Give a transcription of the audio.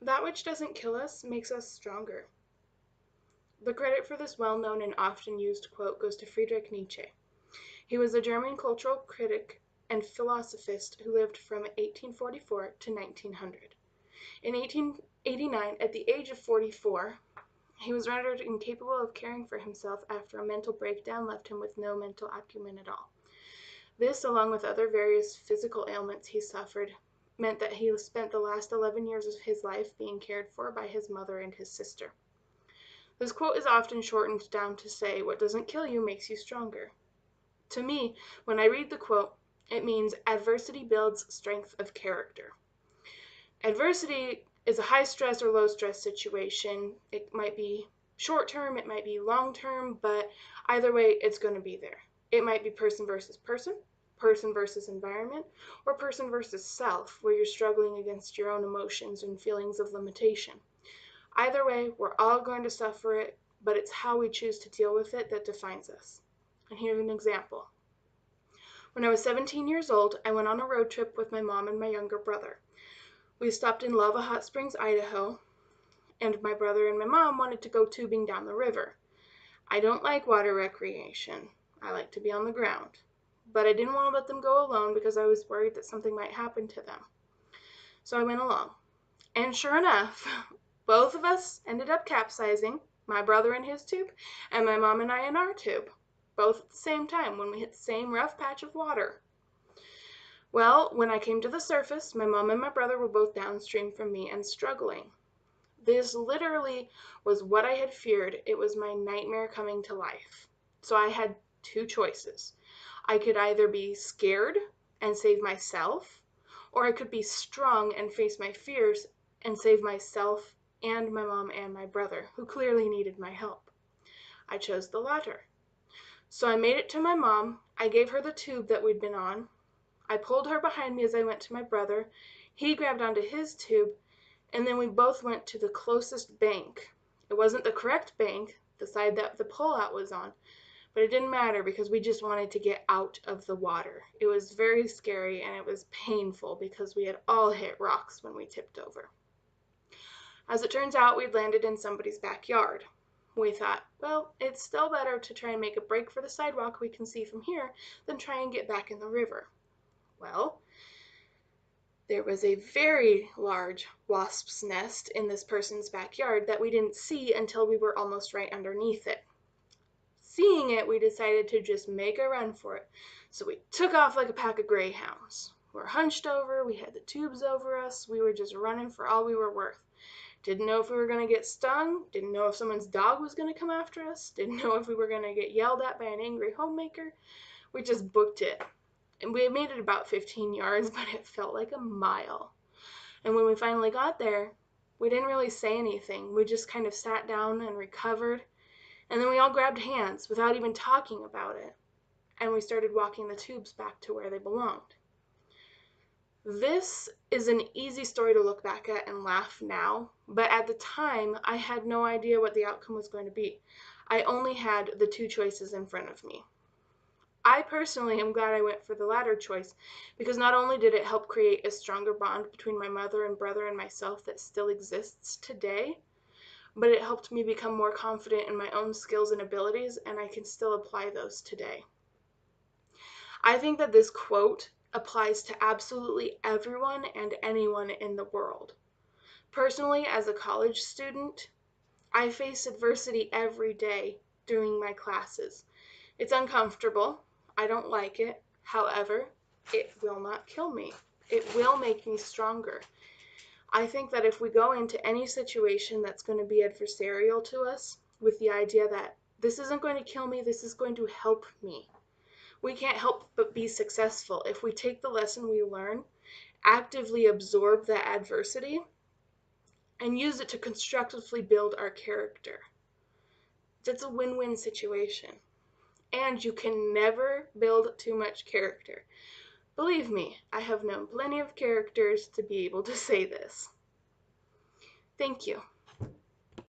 That which doesn't kill us makes us stronger. The credit for this well-known and often used quote goes to Friedrich Nietzsche. He was a German cultural critic and philosophist who lived from 1844 to 1900. In 1889, at the age of 44, he was rendered incapable of caring for himself after a mental breakdown left him with no mental acumen at all. This, along with other various physical ailments he suffered, meant that he spent the last 11 years of his life being cared for by his mother and his sister. This quote is often shortened down to say, "What doesn't kill you makes you stronger." To me, when I read the quote, it means adversity builds strength of character. Adversity is a high stress or low stress situation. It might be short term, it might be long term, but either way, it's going to be there. It might be person versus person, person versus environment, or person versus self, where you're struggling against your own emotions and feelings of limitation. Either way, we're all going to suffer it, but it's how we choose to deal with it that defines us. And here's an example. When I was 17 years old, I went on a road trip with my mom and my younger brother. We stopped in Lava Hot Springs, Idaho, and my brother and my mom wanted to go tubing down the river. I don't like water recreation. I like to be on the ground. But I didn't want to let them go alone because I was worried that something might happen to them. So I went along. And sure enough, both of us ended up capsizing, my brother in his tube, and my mom and I in our tube, both at the same time when we hit the same rough patch of water. Well, when I came to the surface, my mom and my brother were both downstream from me and struggling. This literally was what I had feared. It was my nightmare coming to life. So I had two choices. I could either be scared and save myself, or I could be strong and face my fears and save myself and my mom and my brother, who clearly needed my help. I chose the latter. So I made it to my mom. I gave her the tube that we'd been on. I pulled her behind me as I went to my brother. He grabbed onto his tube, and then we both went to the closest bank. It wasn't the correct bank, the side that the pullout was on, but it didn't matter because we just wanted to get out of the water. It was very scary and it was painful because we had all hit rocks when we tipped over. As it turns out, we'd landed in somebody's backyard. We thought, well, it's still better to try and make a break for the sidewalk we can see from here than try and get back in the river. Well, there was a very large wasp's nest in this person's backyard that we didn't see until we were almost right underneath it. Seeing it, we decided to just make a run for it. So we took off like a pack of greyhounds. We were hunched over, we had the tubes over us, we were just running for all we were worth. Didn't know if we were going to get stung, didn't know if someone's dog was going to come after us, didn't know if we were going to get yelled at by an angry homemaker. We just booked it. And we had made it about 15 yards, but it felt like a mile. And when we finally got there, we didn't really say anything. We just kind of sat down and recovered. And then we all grabbed hands without even talking about it. And we started walking the tubes back to where they belonged. This is an easy story to look back at and laugh now, but at the time, I had no idea what the outcome was going to be. I only had the two choices in front of me. I personally am glad I went for the latter choice because not only did it help create a stronger bond between my mother and brother and myself that still exists today, but it helped me become more confident in my own skills and abilities, and I can still apply those today. I think that this quote applies to absolutely everyone and anyone in the world. Personally, as a college student, I face adversity every day during my classes. It's uncomfortable. I don't like it. However, it will not kill me. It will make me stronger. I think that if we go into any situation that's going to be adversarial to us with the idea that this isn't going to kill me, this is going to help me, we can't help but be successful if we take the lesson we learn, actively absorb that adversity, and use it to constructively build our character. That's a win-win situation. And you can never build too much character. Believe me, I have known plenty of characters to be able to say this. Thank you.